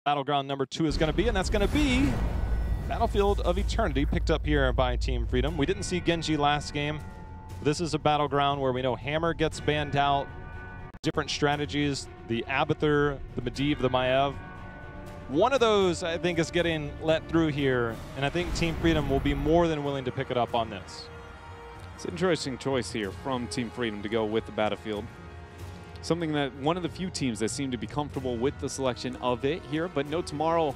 Battleground number 2 is going to be, and that's going to be Battlefield of Eternity, picked up here by Team Freedom. We didn't see Genji last game. This is a Battleground where we know Hammer gets banned out, different strategies, the Abathur, the Medivh, the Maiev. One of those, I think, is getting let through here, and I think Team Freedom will be more than willing to pick it up on this. It's an interesting choice here from Team Freedom to go with the Battlefield. Something that one of the few teams that seem to be comfortable with the selection of it here, but no tomorrow.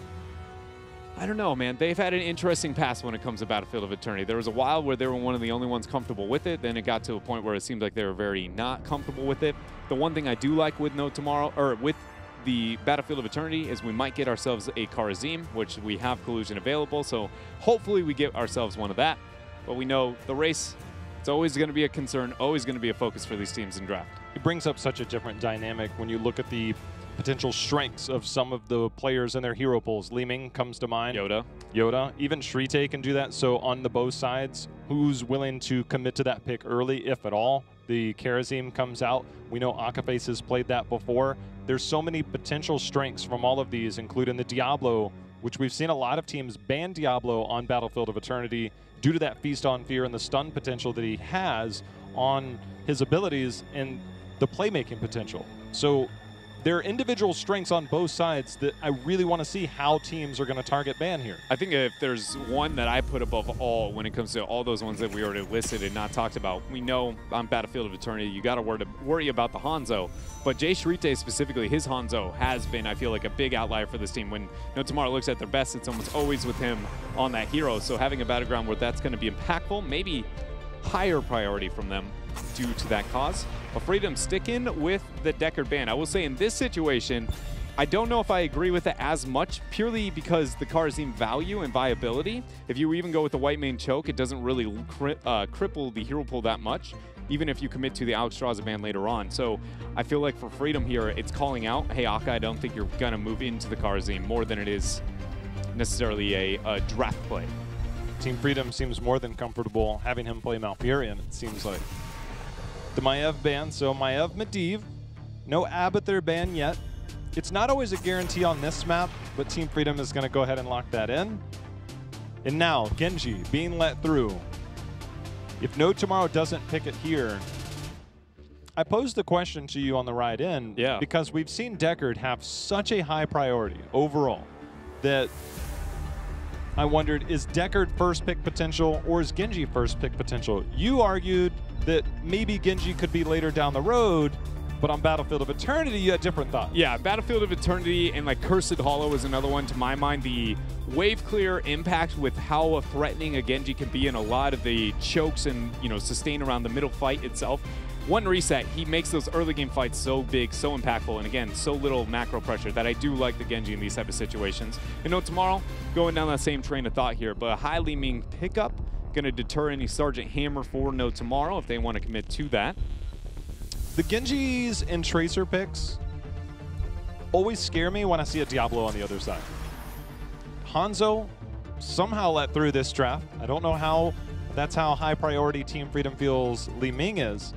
I don't know, man. They've had an interesting past when it comes to Battlefield of Eternity. There was a while where they were one of the only ones comfortable with it. Then it got to a point where it seemed like they were very not comfortable with it. The one thing I do like with No Tomorrow, or with the Battlefield of Eternity, is we might get ourselves a Karazim, which we have collusion available. So hopefully we get ourselves one of that. But we know the race, it's always going to be a concern, always going to be a focus for these teams in draft. It brings up such a different dynamic when you look at the potential strengths of some of the players in their hero pools. Li Ming comes to mind. Yoda. Even Shrite can do that. So on the both sides, who's willing to commit to that pick early, if at all? The Karazim comes out. We know Akaface has played that before. There's so many potential strengths from all of these, including the Diablo, which we've seen a lot of teams ban Diablo on Battlefield of Eternity due to that Feast on Fear and the stun potential that he has on his abilities and the playmaking potential. So there are individual strengths on both sides that I really want to see how teams are going to target ban here. I think if there's one that I put above all when it comes to all those ones that we already listed and not talked about, we know on Battlefield of Eternity you got to worry about the Hanzo. But Jay Shrite specifically, his Hanzo has been, I feel like, a big outlier for this team. When No Tomorrow looks at their best, it's almost always with him on that hero. So having a Battleground where that's going to be impactful, maybe higher priority from them due to that cause. But Freedom sticking with the Deckard ban. I will say in this situation, I don't know if I agree with it as much, purely because the Karazim value and viability. If you even go with the white main choke, it doesn't really cripple the hero pool that much, even if you commit to the Alexstrasza ban later on. So I feel like for Freedom here, it's calling out, hey, Akka, I don't think you're going to move into the Karazim more than it is necessarily a draft play. Team Freedom seems more than comfortable having him play Malfurion, it seems like. The Maiev ban, so Maiev Medivh. No Abathur ban yet. It's not always a guarantee on this map, but Team Freedom is going to go ahead and lock that in. And now, Genji being let through. If No Tomorrow doesn't pick it here, I posed the question to you on the ride in, because we've seen Deckard have such a high priority overall that I wondered, is Deckard first pick potential or is Genji first pick potential? You argued that maybe Genji could be later down the road, but on Battlefield of Eternity, you had different thoughts. Yeah, Battlefield of Eternity and like Cursed Hollow is another one to my mind. The wave clear impact with how threatening a Genji can be in a lot of the chokes and, you know, sustain around the middle fight itself. One reset, he makes those early game fights so big, so impactful, and again, so little macro pressure that I do like the Genji in these type of situations. You know, tomorrow, going down that same train of thought here, but a high Li Ming pickup, going to deter any Sergeant Hammer for No Tomorrow if they want to commit to that. The Genjis and Tracer picks always scare me when I see a Diablo on the other side. Hanzo somehow let through this draft. I don't know how that's how high priority Team Freedom feels Li Ming is.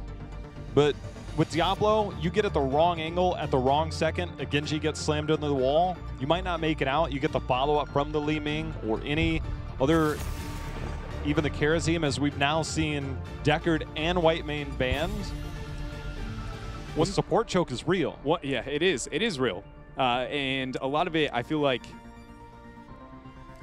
But with Diablo, you get at the wrong angle at the wrong second, a Genji gets slammed into the wall, you might not make it out. You get the follow-up from the Li Ming or any other, even the Karazim, as we've now seen Deckard and White Mane banned. Well, support choke is real. Yeah, it is. It is real. And a lot of it, I feel like,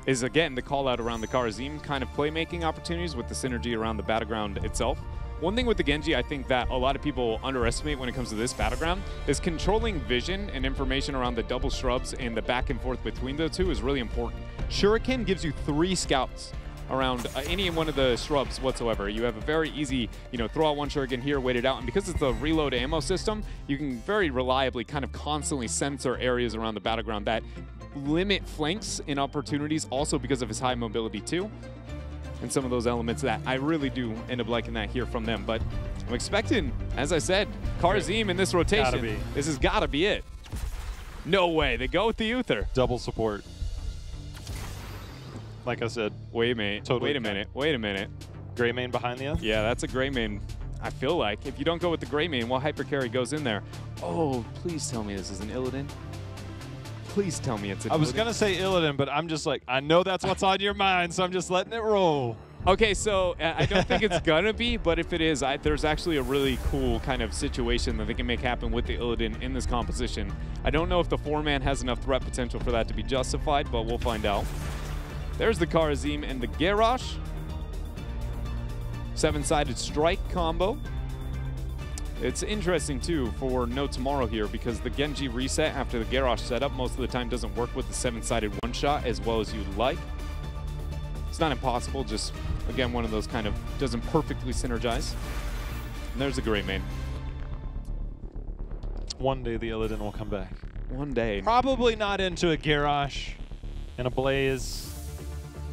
is, again, the call-out around the Karazim kind of playmaking opportunities with the synergy around the Battleground itself. One thing with the Genji I think that a lot of people underestimate when it comes to this Battleground is controlling vision and information around the double shrubs and the back and forth between the two is really important. Shuriken gives you 3 scouts around any one of the shrubs whatsoever. You have a very easy, you know, throw out one Shuriken here, wait it out, and because it's a reload ammo system, you can very reliably kind of constantly censor areas around the Battleground that limit flanks and opportunities also because of his high mobility too. And some of those elements that I really do end up liking that here from them. But I'm expecting, as I said, Karazim in this rotation. This has got to be it. No way. They go with the Uther. Double support. Like I said. Wait a minute. Totally wait a minute. Wait a minute. Gray main behind you? Yeah, that's a gray main. I feel like if you don't go with the gray main, well, hyper carry goes in there. Oh, please tell me this is an Illidan. Please tell me it's an I was Illidan. going to say Illidan, but I'm just like, I know that's what's on your mind, so I'm just letting it roll. Okay, so I don't think it's gonna be, but if it is, there's actually a really cool kind of situation that they can make happen with the Illidan in this composition. I don't know if the 4-man has enough threat potential for that to be justified, but we'll find out. There's the Kharazim and the Garrosh. 7-sided strike combo. It's interesting, too, for No Tomorrow here, because the Genji reset after the Garrosh setup most of the time doesn't work with the 7-sided one-shot as well as you'd like. It's not impossible, just, again, one of those kind of doesn't perfectly synergize. And there's the Greymane. One day the Illidan will come back. One day. Probably not into a Garrosh and a Blaze.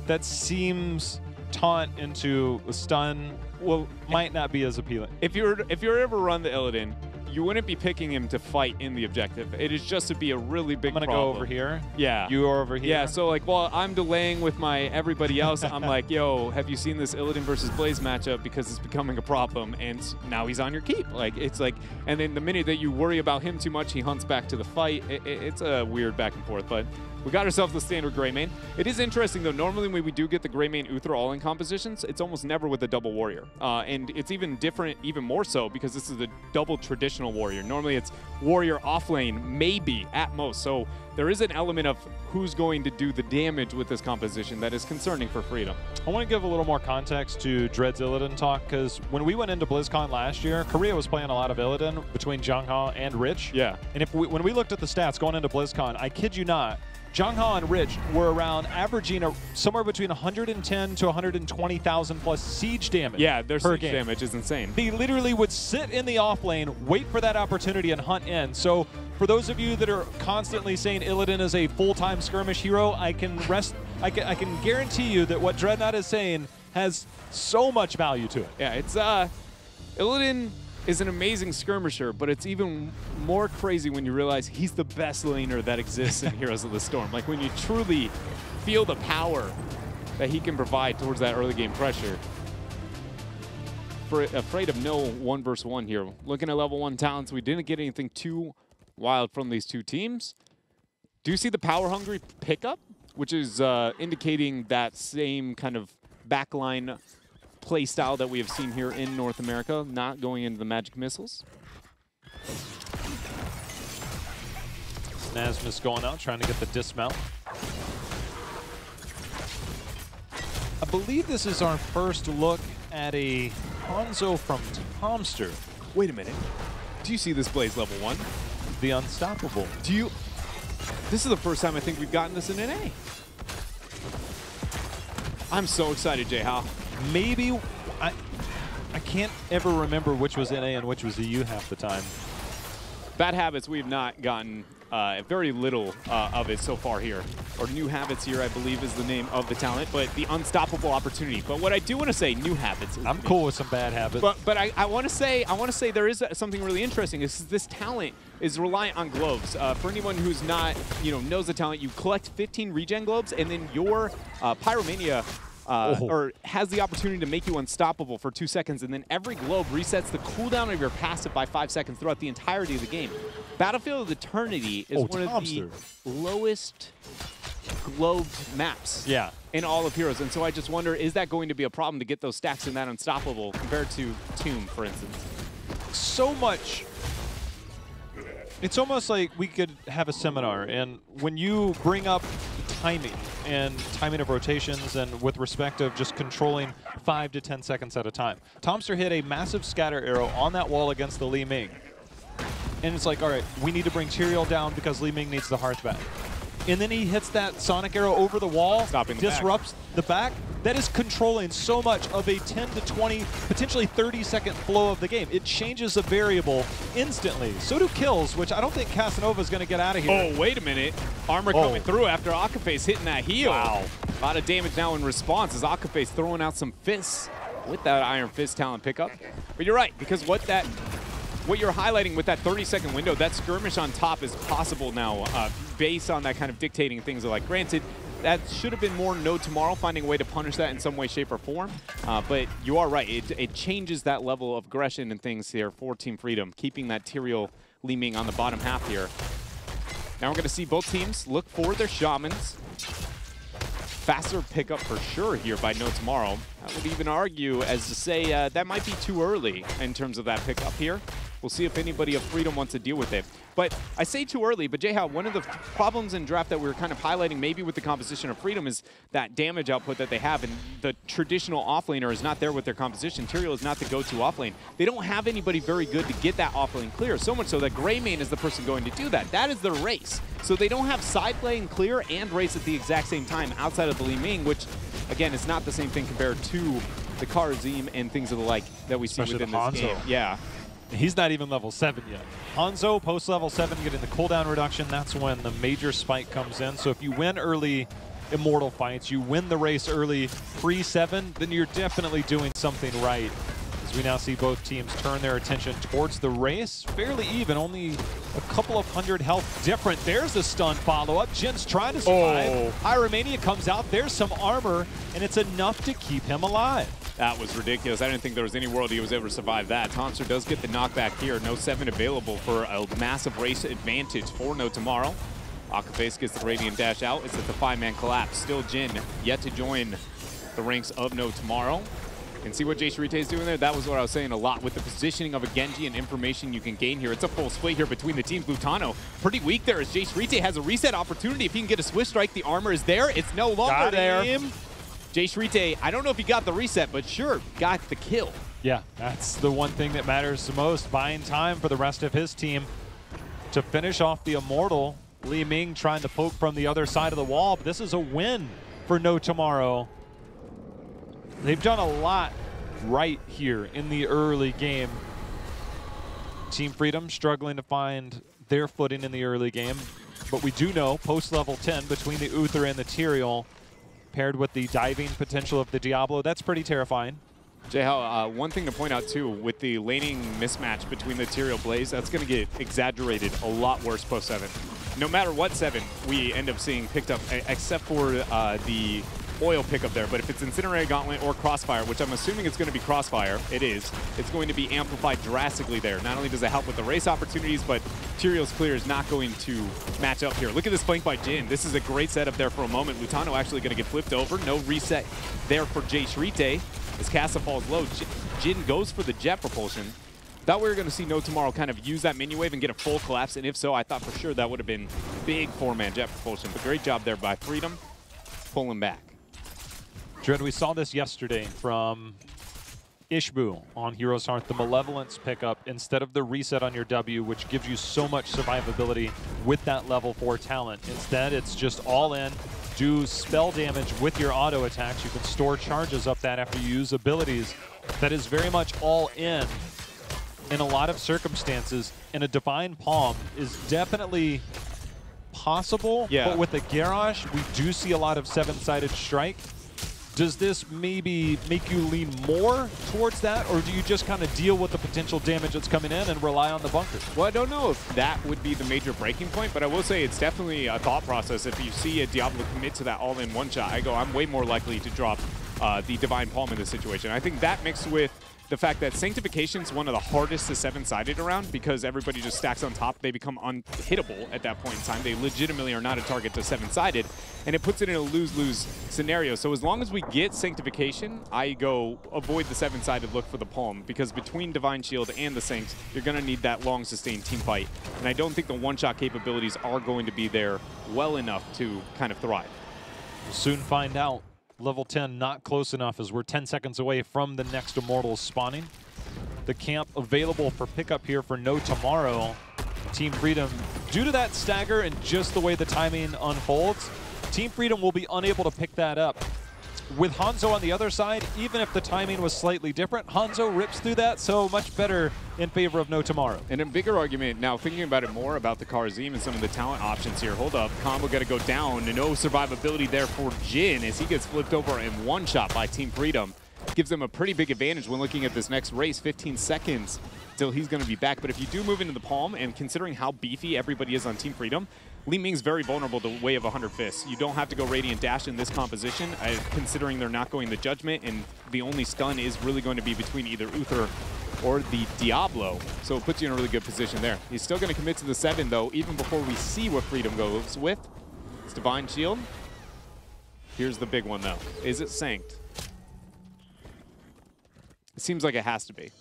That seems taunt into a stun. Well, might not be as appealing. If you're ever run the Illidan, you wouldn't be picking him to fight in the objective. It is just to be a really big problem. I'm going to go over here. Yeah. You are over here. Yeah, so like while I'm delaying with my everybody else, I'm like, yo, have you seen this Illidan versus Blaze matchup? Because it's becoming a problem, and now he's on your keep. Like, it's like, and then the minute that you worry about him too much, he hunts back to the fight. It's a weird back and forth, but we got ourselves the standard Greymane. It is interesting, though. Normally, when we do get the Greymane Uthra all-in compositions, it's almost never with a double warrior. And it's even different, even more so, because this is the double traditional warrior. Normally, it's warrior off-lane, maybe, at most. So there is an element of who's going to do the damage with this composition that is concerning for Freedom. I want to give a little more context to Dread's Illidan talk, because when we went into BlizzCon last year, Korea was playing a lot of Illidan between Jungha and Rich. Yeah. And when we looked at the stats going into BlizzCon, I kid you not, Jungha and Rich were around averaging somewhere between 110 to 120,000 plus siege damage. Yeah, their per siege game. damage is insane. They literally would sit in the off lane, wait for that opportunity, and hunt in. So for those of you that are constantly saying Illidan is a full-time skirmish hero, I can guarantee you that what Dreadnought is saying has so much value to it. Yeah, it's Illidan is an amazing skirmisher, but it's even more crazy when you realize he's the best laner that exists in Heroes of the Storm. Like when you truly feel the power that he can provide towards that early game pressure. Afraid of no 1v1 here. Looking at level 1 talents, we didn't get anything too wild from these two teams. Do you see the power hungry pickup, which is indicating that same kind of backline play style that we have seen here in North America, not going into the magic missiles. Nasmus going out, trying to get the dismount. I believe this is our first look at a Hanzo from Tomster. Wait a minute. Do you see this Blaze level 1? The Unstoppable. Do you? This is the first time I think we've gotten this in NA. I'm so excited, Jay-Ha. Maybe, I can't ever remember which was NA and which was EU half the time. Bad Habits, we have not gotten very little of it so far here. Or New Habits here, I believe, is the name of the talent, but the Unstoppable Opportunity. But what I do want to say, New Habits. Is I'm cool with some Bad Habits. But I want to say there is something really interesting. Is this talent is reliant on globes. For anyone who's not, knows the talent, you collect 15 regen globes, and then your Pyromania or has the opportunity to make you unstoppable for 2 seconds, and then every globe resets the cooldown of your passive by 5 seconds throughout the entirety of the game. Battlefield of Eternity is one of the lowest globed maps in all of Heroes, and so I just wonder, is that going to be a problem to get those stacks in that unstoppable compared to Tomb, for instance? So much. It's almost like we could have a seminar, and when you bring up timing and timing of rotations and with respect of just controlling 5 to 10 seconds at a time. Tomster hit a massive scatter arrow on that wall against the Li Ming. And it's like, all right, we need to bring Tyrael down because Li Ming needs the hearth back. And then he hits that sonic arrow over the wall, disrupts the back. That is controlling so much of a 10 to 20, potentially 30-second flow of the game. It changes a variable instantly. So do kills, which I don't think Casanova is going to get out of here. Oh, wait a minute. Armor coming through after Akaface hitting that heal. Wow. A lot of damage now in response as Akaface throwing out some fists with that Iron Fist talent pickup. But you're right, because what you're highlighting with that 30-second window, that skirmish on top is possible now based on that kind of dictating things. Like, granted, that should have been more No Tomorrow, finding a way to punish that in some way, shape, or form. But you are right. It changes that level of aggression and things here for Team Freedom, keeping that Tyrael Li Ming on the bottom half here. Now we're going to see both teams look for their shamans. Faster pickup for sure here by No Tomorrow. I would even argue as to say that might be too early in terms of that pickup here. We'll see if anybody of Freedom wants to deal with it. But I say too early, but Jayha, one of the problems in draft that we were kind of highlighting maybe with the composition of Freedom is that damage output that they have, and the traditional offlaner is not there with their composition. Tyrael is not the go-to offlane. They don't have anybody very good to get that offlane clear, so much so that Greymane is the person going to do that. That is their race. So they don't have side lane clear and race at the exact same time outside of the Li Ming, which, again, is not the same thing compared to the Karazim and things of the like that we see within this game. Yeah. He's not even level 7 yet. Hanzo, post-level 7, getting the cooldown reduction. That's when the major spike comes in. So if you win early Immortal fights, you win the race early pre-7, then you're definitely doing something right. As we now see both teams turn their attention towards the race. Fairly even, only a couple of hundred health different. There's a stun follow-up. Jin's trying to survive. Pyromania comes out. There's some armor, and it's enough to keep him alive. That was ridiculous. I didn't think there was any world he was ever survive that. Tonster does get the knockback here. No 7 available for a massive race advantage for No Tomorrow. Akaface gets the Radiant Dash out. It's at the 5-man collapse. Still Jin yet to join the ranks of No Tomorrow. And see what Jay Shrite is doing there? That was what I was saying a lot with the positioning of a Genji and information you can gain here. It's a full split here between the teams. Lutano pretty weak there as Jay Shrite has a reset opportunity. If he can get a Swift Strike, the armor is there. It's no longer there. Jay Shrite, I don't know if he got the reset, but sure, got the kill. Yeah, that's the one thing that matters the most. Buying time for the rest of his team to finish off the Immortal. Li Ming trying to poke from the other side of the wall, but this is a win for No Tomorrow. They've done a lot right here in the early game. Team Freedom struggling to find their footing in the early game, but we do know post-level 10 between the Uther and the Tyrael, paired with the diving potential of the Diablo, that's pretty terrifying. Jayhal, one thing to point out too, with the laning mismatch between the Tyrael Blaze, that's going to get exaggerated a lot worse post-7. No matter what 7 we end up seeing picked up, except for the oil pickup there, but if it's Incinerator Gauntlet or Crossfire, which I'm assuming it's going to be Crossfire, it is, it's going to be amplified drastically there. Not only does it help with the race opportunities, but Tyrael's clear is not going to match up here. Look at this flank by Jin. This is a great setup there for a moment. Lutano actually going to get flipped over. No reset there for Jay Shrite as Casa falls low. Jin goes for the jet propulsion. Thought we were going to see No Tomorrow kind of use that mini wave and get a full collapse, and if so, I thought for sure that would have been big 4-man jet propulsion. But great job there by Freedom, pulling back. Dread, we saw this yesterday from Ishbu on Heroes Hearth, the Malevolence pickup instead of the reset on your W, which gives you so much survivability with that level 4 talent. Instead, it's just all in, do spell damage with your auto attacks. You can store charges up that after you use abilities. That is very much all in a lot of circumstances, and a Divine Palm is definitely possible, but with the Garrosh, we do see a lot of 7-sided strike. Does this maybe make you lean more towards that, or do you just kind of deal with the potential damage that's coming in and rely on the bunkers? Well, I don't know if that would be the major breaking point, but I will say it's definitely a thought process. If you see a Diablo commit to that all-in one-shot, I'm way more likely to drop the Divine Palm in this situation. I think that mixed with the fact that Sanctification is one of the hardest to 7-sided around because everybody just stacks on top. They become unhittable at that point in time. They legitimately are not a target to 7-sided, and it puts it in a lose-lose scenario. So as long as we get Sanctification, I go avoid the 7-sided, look for the Palm, because between Divine Shield and the Sanct, you're going to need that long sustained team fight. And I don't think the one-shot capabilities are going to be there well enough to kind of thrive. We'll soon find out. Level 10 not close enough as we're 10 seconds away from the next Immortals spawning. The camp available for pickup here for No Tomorrow. Team Freedom, due to that stagger and just the way the timing unfolds, Team Freedom will be unable to pick that up. With Hanzo on the other side, even if the timing was slightly different, Hanzo rips through that, so much better in favor of No Tomorrow. And a bigger argument, now thinking about it more about the Karazim and some of the talent options here. Hold up, combo got to go down, and no survivability there for Jin as he gets flipped over in one shot by Team Freedom. Gives them a pretty big advantage when looking at this next race, 15 seconds till he's going to be back. But if you do move into the Palm, and considering how beefy everybody is on Team Freedom, Li Ming's very vulnerable to Way of 100 Fists. You don't have to go Radiant Dash in this composition, considering they're not going the Judgment, and the only stun is really going to be between either Uther or the Diablo. So it puts you in a really good position there. He's still going to commit to the 7, though, even before we see what Freedom goes with. It's Divine Shield. Here's the big one, though. Is it Sanct? It seems like it has to be.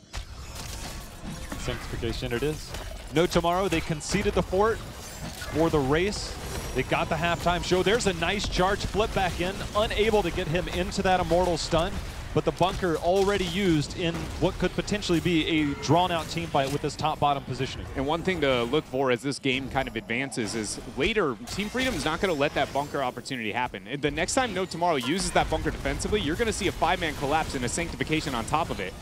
Sanctification it is. No tomorrow. They conceded the fort for the race. They got the halftime show. There's a nice charge flip back in, unable to get him into that Immortal stun, but the bunker already used in what could potentially be a drawn-out team fight with this top-bottom positioning. And one thing to look for as this game kind of advances is later, Team Freedom is not going to let that bunker opportunity happen. And the next time No Tomorrow uses that bunker defensively, you're going to see a 5-man collapse and a Sanctification on top of it.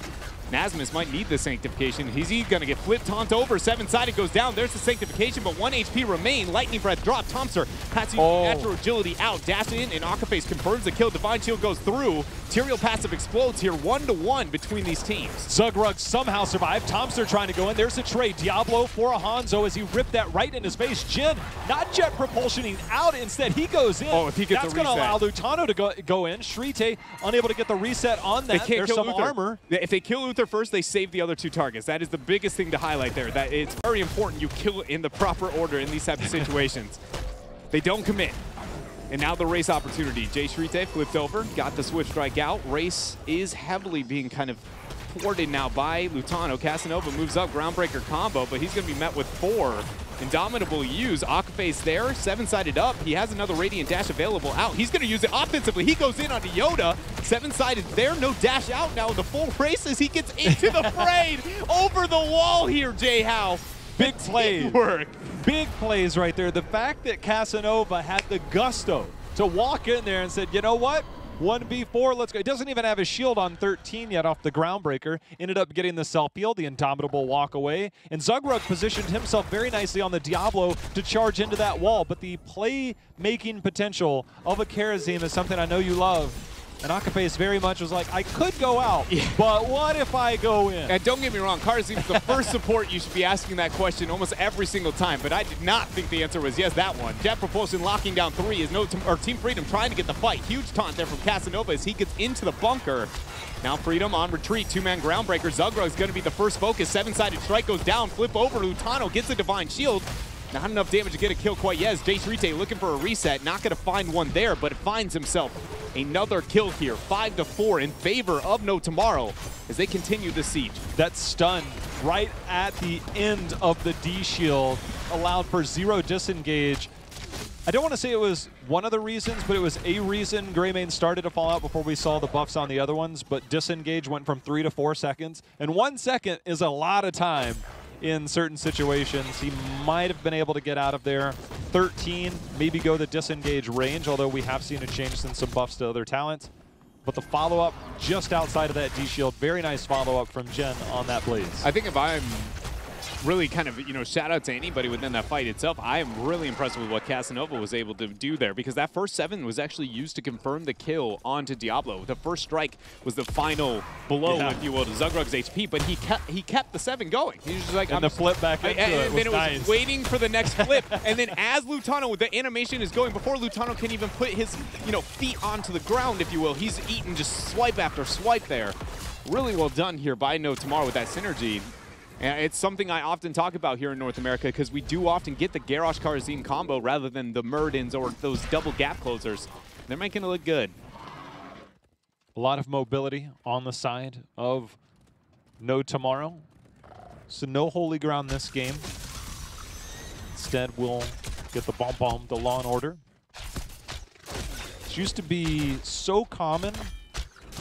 Nasmus might need the Sanctification. He's going to get flipped taunt over. 7-sided goes down. There's the Sanctification, but 1 HP remain. Lightning Breath drop. Tomster has to use natural agility out. Dash in, and Akaface confirms the kill. Divine Shield goes through. Tyrael passive explodes here. 1-to-1 between these teams. Zugrug somehow survived. Tomster trying to go in. There's a trade. Diablo for a Hanzo as he ripped that right in his face. Jin not jet propulsioning out. Instead, he goes in. Oh, if he gets that's going to allow Lutano to go in. Shrite unable to get the reset on that. There's some armor. If they kill Luther first, they save the other 2 targets. That is the biggest thing to highlight there. That it's very important you kill in the proper order in these types of situations. They don't commit. And now the race opportunity. Jay Shrite flipped over, got the switch strike out. Race is heavily being kind of thwarted now by Lutano. Casanova moves up, groundbreaker combo, but he's going to be met with 4. Indomitable use. Akaface there, 7-sided up. He has another Radiant Dash available out. He's going to use it offensively. He goes in onto Yoda. 7-sided there, no dash out now. The full race as he gets into the fray. Over the wall here, Jay Howe. Big plays. Work. Big plays right there. The fact that Casanova had the gusto to walk in there and said, you know what? 1v4, let's go. He doesn't even have his shield on 13 yet off the groundbreaker. Ended up getting the self-heal, the Indomitable walk away. And Zugrug positioned himself very nicely on the Diablo to charge into that wall. But the play-making potential of a Karazim is something I know you love. And Akaface very much was like, I could go out, but what if I go in? And don't get me wrong, Karazim's the first support you should be asking that question almost every single time, but I did not think the answer was yes, that one. Jet Propulsion locking down 3 is Team Freedom trying to get the fight. Huge taunt there from Casanova as he gets into the bunker. Now Freedom on retreat, 2-man groundbreaker. Zugrug is going to be the first focus. 7-sided strike goes down, flip over. Lutano gets the Divine Shield. Not enough damage to get a kill quite yet. Jay Shrite looking for a reset. Not going to find one there, but it finds himself another kill here. 5-4 in favor of No Tomorrow as they continue the siege. That stun right at the end of the D shield allowed for 0 disengage. I don't want to say it was one of the reasons, but it was a reason Greymane started to fall out before we saw the buffs on the other ones, but disengage went from 3 to 4 seconds. And 1 second is a lot of time in certain situations. He might have been able to get out of there. 13, maybe go the disengage range, although we have seen a change since some buffs to other talents. But the follow-up just outside of that D-shield, very nice follow-up from Jen on that Blaze. I think if I'm really kind of, shout out to anybody within that fight itself, I am really impressed with what Casanova was able to do there, because that first 7 was actually used to confirm the kill onto Diablo. The first strike was the final blow, if you will, to Zugrug's HP, but he kept the 7 going. He was just like, and the flip back into it was nice. Was waiting for the next flip, and then as Lutano, the animation is going, before Lutano can even put his, feet onto the ground, if you will, he's eating just swipe after swipe there. Really well done here by No Tomorrow with that synergy. And it's something I often talk about here in North America because we do often get the Garrosh Karazim combo rather than the Murdens or those double gap closers. They're making it look good. A lot of mobility on the side of No Tomorrow. So no holy ground this game. Instead, we'll get the bomb, the Law and Order. It used to be so common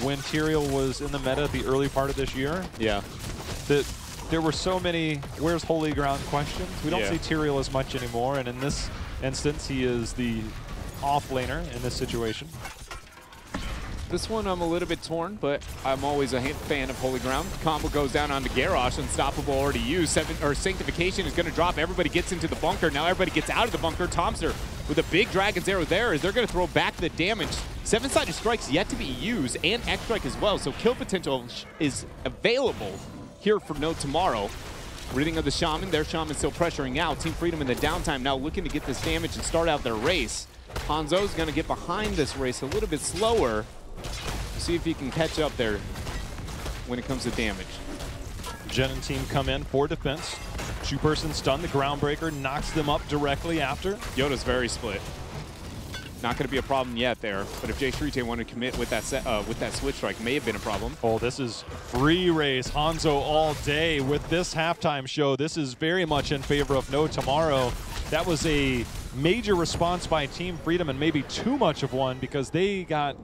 when Tyrael was in the meta the early part of this year. Yeah. That there were so many where's holy ground questions. We don't see Tyrael as much anymore, and in this instance, he is the off laner in this situation. This one I'm a little bit torn, but I'm always a fan of holy ground. Combo goes down onto Garrosh, unstoppable already used. Sanctification is going to drop. Everybody gets into the bunker. Now everybody gets out of the bunker. Tomster with a big Dragon's Arrow there as they're going to throw back the damage. 7-sided strikes yet to be used, and X-Strike as well, so kill potential is available here for No Tomorrow. Reading of the Shaman, their Shaman still pressuring out. Team Freedom in the downtime now looking to get this damage and start out their race. Hanzo's going to get behind this race a little bit slower. See if he can catch up there when it comes to damage. Jen and team come in for defense. Two-person stun, the Groundbreaker knocks them up directly after. Yoda's very split. Not going to be a problem yet there, but if Jay Shrite wanted to commit with that switch strike, may have been a problem. Oh, this is free race Hanzo all day with this halftime show. This is very much in favor of No Tomorrow. That was a major response by Team Freedom, and maybe too much of one, because they got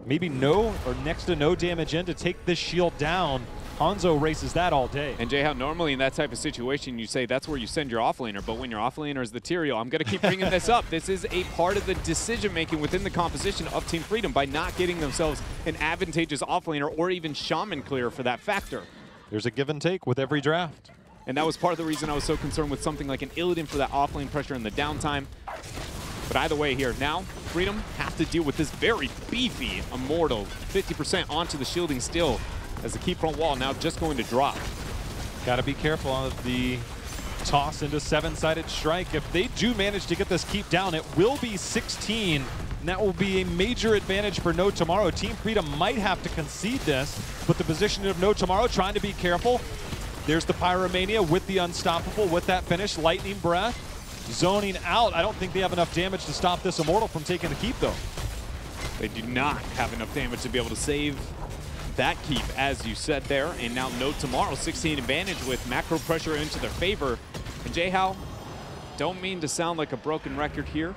maybe no or next to no damage in to take this shield down. Hanzo races that all day. And Jay, how normally in that type of situation you say that's where you send your offlaner, but when your offlaner is the Tyrael, I'm going to keep bringing this up. This is a part of the decision-making within the composition of Team Freedom by not getting themselves an advantageous offlaner or even Shaman clear for that factor. There's a give and take with every draft. And that was part of the reason I was so concerned with something like an Illidan for that offlane pressure in the downtime. But either way here, now Freedom have to deal with this very beefy Immortal. 50% onto the shielding still, as the key front wall now just going to drop. Got to be careful of the toss into seven-sided strike. If they do manage to get this keep down, it will be 16, and that will be a major advantage for No Tomorrow. Team Freedom might have to concede this, but the position of No Tomorrow trying to be careful. There's the Pyromania with the Unstoppable, with that finish, Lightning Breath. Zoning out. I don't think they have enough damage to stop this Immortal from taking the keep, though. They do not have enough damage to be able to save that keep, as you said there. And now No Tomorrow, 16 advantage with macro pressure into their favor. And Jay-How, don't mean to sound like a broken record here,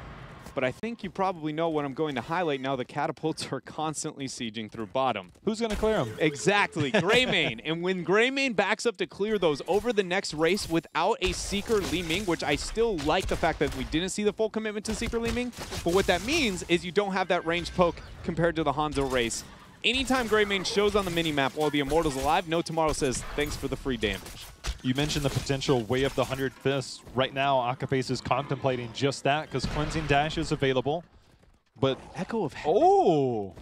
but I think you probably know what I'm going to highlight now. The catapults are constantly sieging through bottom. Who's going to clear them? Exactly, Greymane. And when Greymane backs up to clear those over the next race without a Seeker Li Ming, which I still like the fact that we didn't see the full commitment to Seeker Li Ming, but what that means is you don't have that ranged poke compared to the Hanzo race. Anytime Greymane shows on the minimap while the Immortal's alive, No Tomorrow says, thanks for the free damage. You mentioned the potential Way of the 100 Fists. Right now, Akaface is contemplating just that because Cleansing Dash is available. But Echo of Heaven. Oh!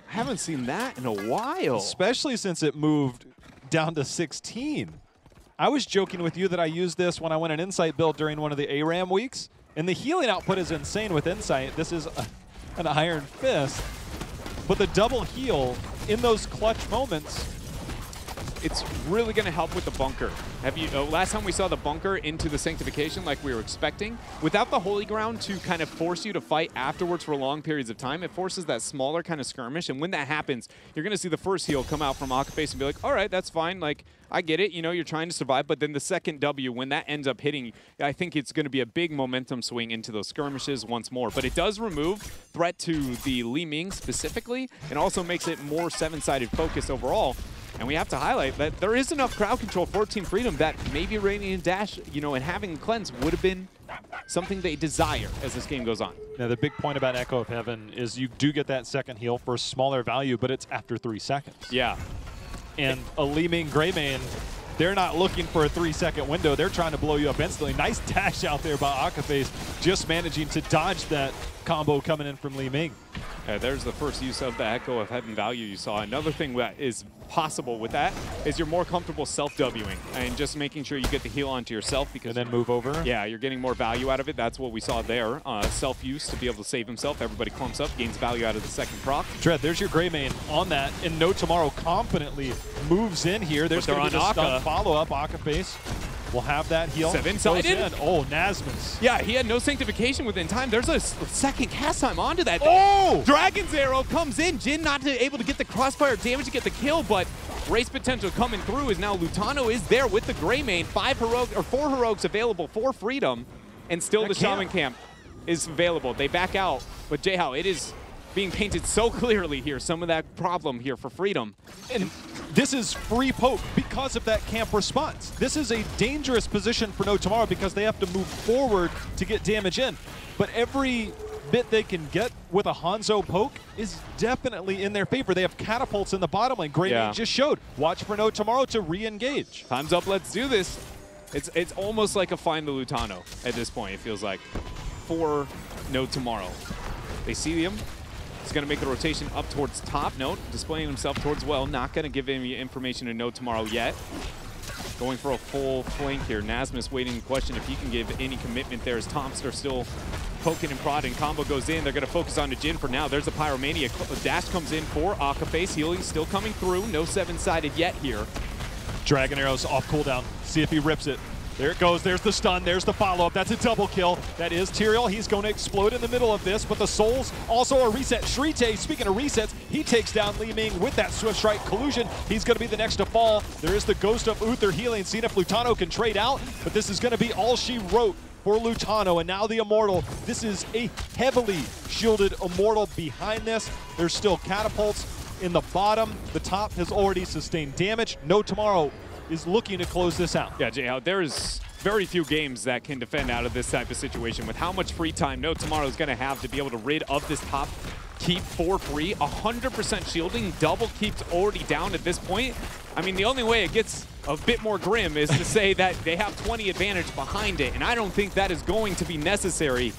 I haven't seen that in a while. Especially since it moved down to 16. I was joking with you that I used this when I went an Insight build during one of the ARAM weeks, and the healing output is insane with Insight. This is an Iron Fist, but the double heal in those clutch moments, it's really going to help with the bunker. Have you? Last time we saw the bunker into the Sanctification like we were expecting, without the Holy Ground to kind of force you to fight afterwards for long periods of time, it forces that smaller kind of skirmish. And when that happens, you're going to see the first heal come out from Akaface and be like, all right, that's fine. Like, I get it. You know, you're trying to survive. But then the second W, when that ends up hitting, I think it's going to be a big momentum swing into those skirmishes once more. But it does remove threat to the Li Ming specifically, and also makes it more seven-sided focus overall. And we have to highlight that there is enough crowd control for Team Freedom that maybe Radiant Dash, you know, and having Cleanse would have been something they desire as this game goes on. Now, the big point about Echo of Heaven is you do get that second heal for a smaller value, but it's after 3 seconds. Yeah. And a Li Ming Greymane, they're not looking for a 3-second window. They're trying to blow you up instantly. Nice dash out there by Akaface, just managing to dodge that combo coming in from Li Ming. There's the first use of the Echo of Heaven value you saw. Another thing that is possible with that is you're more comfortable self-Wing and just making sure you get the heal onto yourself, because and then move over. Yeah, you're getting more value out of it. That's what we saw there. Self-use to be able to save himself. Everybody clumps up, gains value out of the second proc. Dread, there's your Greymane on that, and No Tomorrow confidently moves in here. There's going to be the stun follow-up. Akaface will have that heal. Seven-sided. Oh, Nasmus. Yeah, he had no Sanctification within time. There's a second cast time onto that. Oh! Dragon's Arrow comes in. Jin not able to get the crossfire damage to get the kill, but race potential coming through is now Lutano is there with the Greymane. 4 heroics available for Freedom, and still the Shaman Camp is available. They back out, but Jay-How, it is being painted so clearly here, some of that problem here for Freedom. And this is free poke because of that camp response. This is a dangerous position for No Tomorrow because they have to move forward to get damage in. But every bit they can get with a Hanzo poke is definitely in their favor. They have catapults in the bottom lane. Greymane just showed. Watch for No Tomorrow to re-engage. Time's up, let's do this. It's almost like a find the Lutano at this point, it feels like, for No Tomorrow. They see him. He's going to make the rotation up towards top. Note, displaying himself towards well. Not going to give any information to No Tomorrow yet. Going for a full flank here. Nasmus waiting to question if he can give any commitment there as Tomster still poking and prodding. Combo goes in. They're going to focus on the Jin for now. There's a Pyromania. Dash comes in for Akaface. Healing still coming through. No 7-sided yet here. Dragon Arrow's off cooldown. See if he rips it. There it goes. There's the stun. There's the follow-up. That's a double kill. That is Tyrael. He's going to explode in the middle of this, but the Souls also a reset. Shrite, speaking of resets, he takes down Li Ming with that Swift Strike collusion. He's going to be the next to fall. There is the Ghost of Uther healing. Seeing if Lutano can trade out, but this is going to be all she wrote for Lutano. And now the Immortal. This is a heavily shielded Immortal behind this. There's still catapults in the bottom. The top has already sustained damage. No Tomorrow is looking to close this out. Yeah, Jay, there's very few games that can defend out of this type of situation. With how much free time No Tomorrow is going to have to be able to rid of this top keep for free. 100% shielding, double keeps already down at this point. I mean, the only way it gets a bit more grim is to say that they have 20 advantage behind it, and I don't think that is going to be necessary,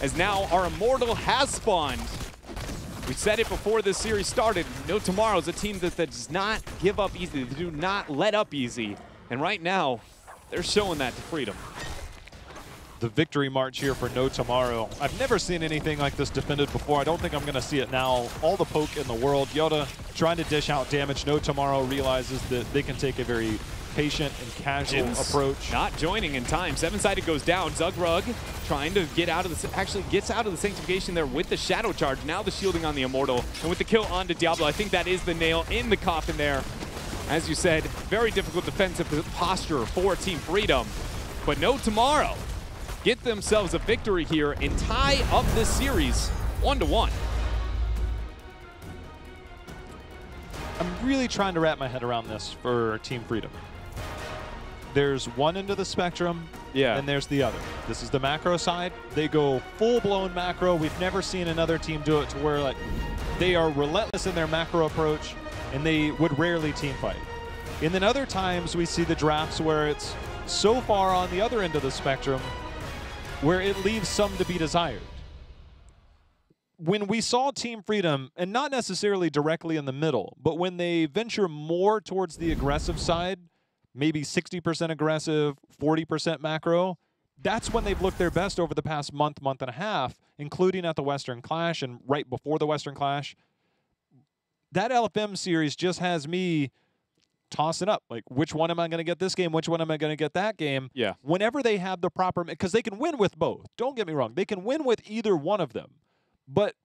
as now our Immortal has spawned. We said it before this series started, No Tomorrow is a team that does not give up easy. They do not let up easy. And right now, they're showing that to Freedom. The victory march here for No Tomorrow. I've never seen anything like this defended before. I don't think I'm going to see it now. All the poke in the world. Yoda trying to dish out damage. No Tomorrow realizes that they can take a very patient and casual approach. Not joining in time. 7-sided goes down. Zugrug trying to get out of the, actually gets out of the Sanctification there with the Shadow Charge. Now the shielding on the Immortal. And with the kill onto Diablo, I think that is the nail in the coffin there. As you said, very difficult defensive posture for Team Freedom. But No Tomorrow get themselves a victory here and tie up this series 1-1. I'm really trying to wrap my head around this for Team Freedom. There's one end of the spectrum, and there's the other. This is the macro side. They go full-blown macro. We've never seen another team do it to where like they are relentless in their macro approach, and they would rarely team fight. And then other times we see the drafts where it's so far on the other end of the spectrum where it leaves some to be desired. When we saw Team Freedom, and not necessarily directly in the middle, but when they venture more towards the aggressive side, maybe 60% aggressive, 40% macro, that's when they've looked their best over the past month, month and a half, including at the Western Clash and right before the Western Clash. That LFM series just has me tossing up, like, which one am I going to get this game? Which one am I going to get that game? Yeah. Whenever they have the proper, because they can win with both. Don't get me wrong. They can win with either one of them. But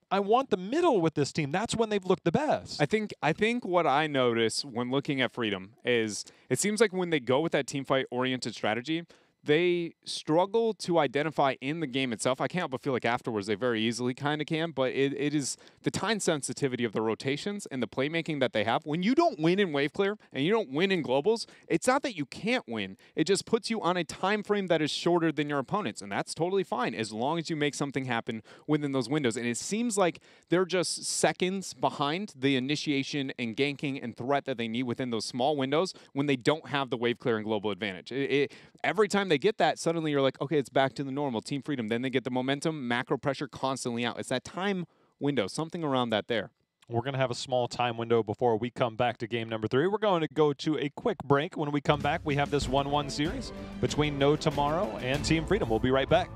I want the middle with this team. That's when they've looked the best. I think what I notice when looking at Freedom is it seems like when they go with that team fight oriented strategy, they struggle to identify in the game itself. I can't help but feel like afterwards they very easily kind of can, but it is the time sensitivity of the rotations and the playmaking that they have. When you don't win in wave clear and you don't win in globals, it's not that you can't win. It just puts you on a time frame that is shorter than your opponents, and that's totally fine as long as you make something happen within those windows. And it seems like they're just seconds behind the initiation and ganking and threat that they need within those small windows when they don't have the wave clear and global advantage. Every time they get that, suddenly you're like, okay, it's back to the normal. Team Freedom, then they get the momentum, macro pressure constantly out. It's that time window, something around that there. We're going to have a small time window before we come back to game number 3. We're going to go to a quick break. When we come back, we have this 1-1 series between No Tomorrow and Team Freedom. We'll be right back.